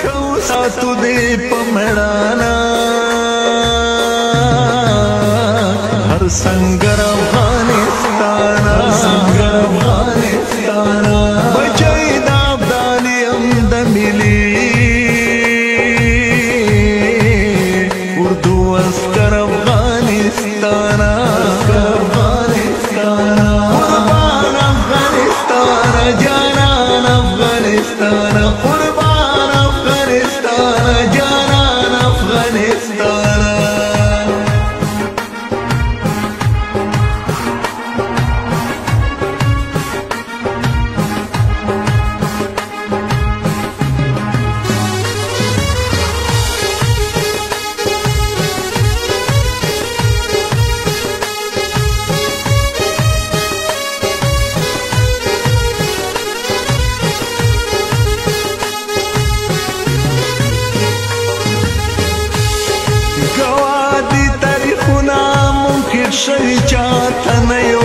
کو ساتو دې په مړانا هر سنگر افغانستان بچی د ابدالیم د ملي اردو عسکر افغانستان قربان افغانستان جانان افغانستان قربان افغانستان جانان افغانستان شوی چاته نه یو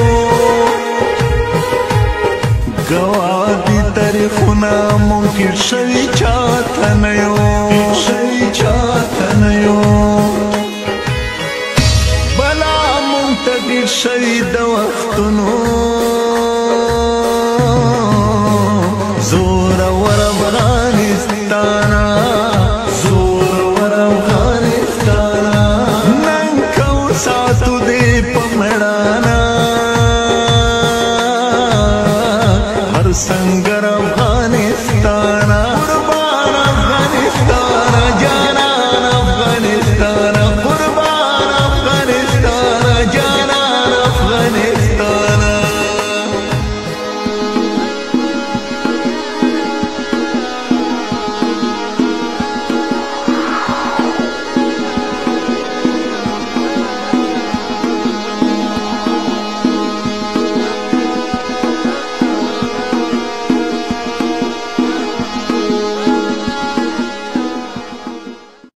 ګواه دي تاریخونه منکر شوي چاته نه یو بلا مونږ ته ډېر شوي د وختونو زورور افغانستان